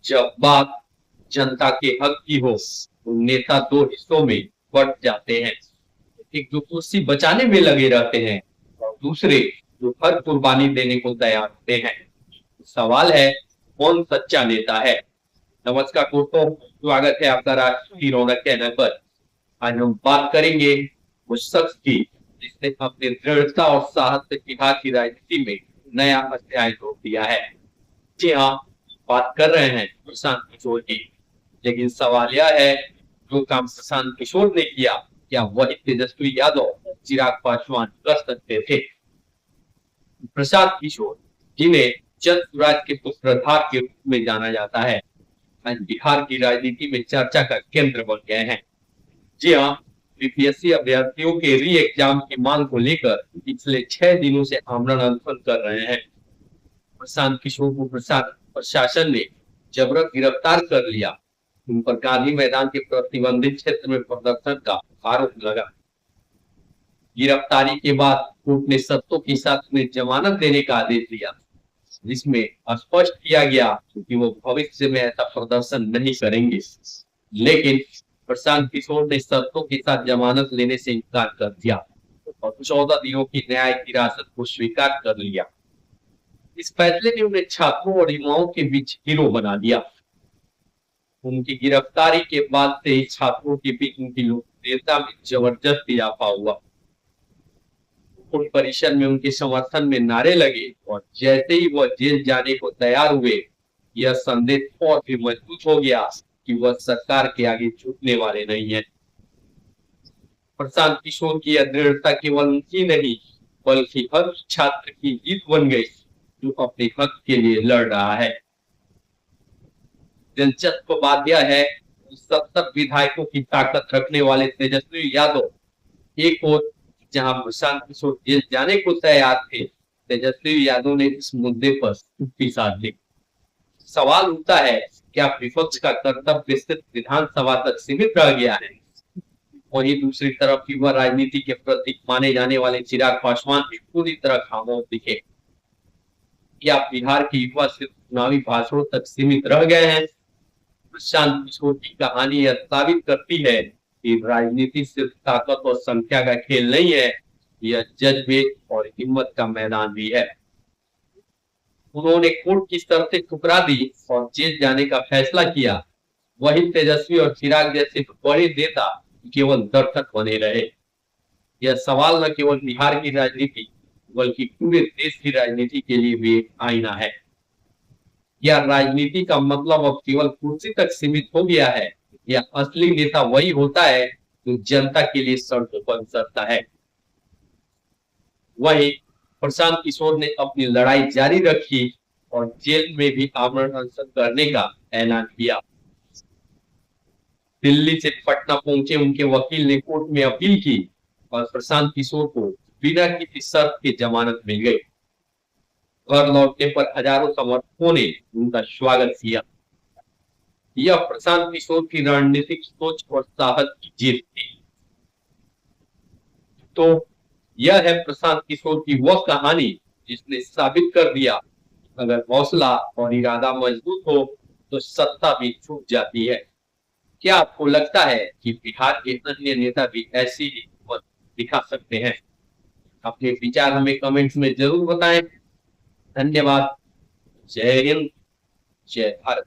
जब बात जनता के हक की हो तो नेता दो हिस्सों में बंट जाते हैं। एक जो कुर्सी बचाने में लगे रहते हैं और दूसरे जो हर कुर्बानी देने को तैयार होते हैं। सवाल है, कौन सच्चा नेता है? नमस्कार दोस्तों, स्वागत है आपका राष्ट्रीय रौनक चैनल पर। आज हम बात करेंगे उस शख्स की जिसने अपनी दृढ़ता और साहस से बिहार की राजनीति में नया अध्याय जोड़ दिया है। जी हाँ, बात कर रहे हैं प्रशांत किशोर की। लेकिन सवाल यह है, जो काम प्रशांत किशोर ने किया, क्या वही तेजस्वी यादव, चिराग पासवान कर सकते थे? प्रशांत किशोर, जिन्हें जन स्वराज के सूत्रधार के रूप में जाना जाता है, आज बिहार की राजनीति में चर्चा का केंद्र बन गए हैं। जी हाँ, बीपीएससी अभ्यर्थियों के री एग्जाम की मांग को लेकर पिछले 6 दिनों से आमरण अनशन कर रहे हैं। प्रशांत किशोर को प्रशासन ने जबरन गिरफ्तार कर लिया। उन पर गांधी मैदान के प्रतिबंधित क्षेत्र में प्रदर्शन का आरोप लगा। गिरफ्तारी के बाद कोर्ट ने शर्तों के साथ उन्हें जमानत देने का आदेश दिया, जिसमें स्पष्ट किया गया कि वो भविष्य में ऐसा प्रदर्शन नहीं करेंगे। लेकिन प्रशांत किशोर ने शर्तों के साथ जमानत लेने से इनकार कर दिया और 14 दिनों की न्यायिक हिरासत को स्वीकार कर लिया। इस फैसले ने उन्हें छात्रों और युवाओं के बीच हीरो बना दिया। उनकी गिरफ्तारी के बाद से ही छात्रों के बीच उनकी लोकप्रियता में जबरदस्त इजाफा हुआ। उन परिषद में उनके समर्थन में नारे लगे और जैसे ही वह जेल जाने को तैयार हुए, यह संदेश और भी मजबूत हो गया कि वह सरकार के आगे झुकने वाले नहीं है। प्रशांत किशोर की यह दृढ़ता केवल उनकी नहीं, बल्कि हर छात्र की जीत बन गई जो अपने हक के लिए लड़ रहा है। दिलचस्प बात यह है कि 70 विधायकों की ताकत रखने वाले तेजस्वी यादव एक और जहां प्रशांत किशोर जेल जाने को तैयार थे, तेजस्वी यादव ने इस मुद्दे पर चुप्पी साध ली। सवाल उठता है, क्या विपक्ष का कर्तव्य सिर्फ विधानसभा तक सीमित रह गया है? वहीं दूसरी तरफ युवा राजनीति के प्रतीक माने जाने वाले चिराग पासवान भी पूरी तरह खामोश दिखे। क्या बिहार के युवा सिर्फ चुनावी भाषणों तक सीमित रह गए हैं? प्रशांत किशोर की कहानी यह साबित करती है कि राजनीति सिर्फ ताकत और संख्या का खेल नहीं है, यह जज्बे और हिम्मत का मैदान भी है। उन्होंने कोर्ट की शर्तें ठुकरा दी और जेल जाने का फैसला किया। वही तेजस्वी और चिराग जैसे बड़े नेता केवल दर्शक बने रहे। यह सवाल न केवल बिहार की राजनीति बल्कि पूरे देश की राजनीति के लिए भी एक आईना है। या राजनीति का मतलब अब केवल कुर्सी तक सीमित हो गया है, या असली नेता वही होता है जो जनता के लिए सड़कों पर उतरता है? वहीं प्रशांत किशोर ने अपनी लड़ाई जारी रखी और जेल में भी आमरण अनशन करने का ऐलान किया। दिल्ली से पटना पहुंचे उनके वकील ने कोर्ट में अपील की और प्रशांत किशोर को बिना किसी शर्त के जमानत मिल गई। घर लौटने पर हजारों समर्थकों ने उनका स्वागत किया। यह प्रशांत किशोर की रणनीतिक सोच और साहस की जीत थी। तो यह है प्रशांत किशोर की वह कहानी जिसने साबित कर दिया, अगर हौसला और इरादा मजबूत हो तो सत्ता भी छूट जाती है। क्या आपको लगता है कि बिहार के अन्य नेता भी ऐसी हिम्मत दिखा सकते हैं? अपने विचार हमें कमेंट्स में जरूर बताएं। धन्यवाद। जय हिंद, जय भारत।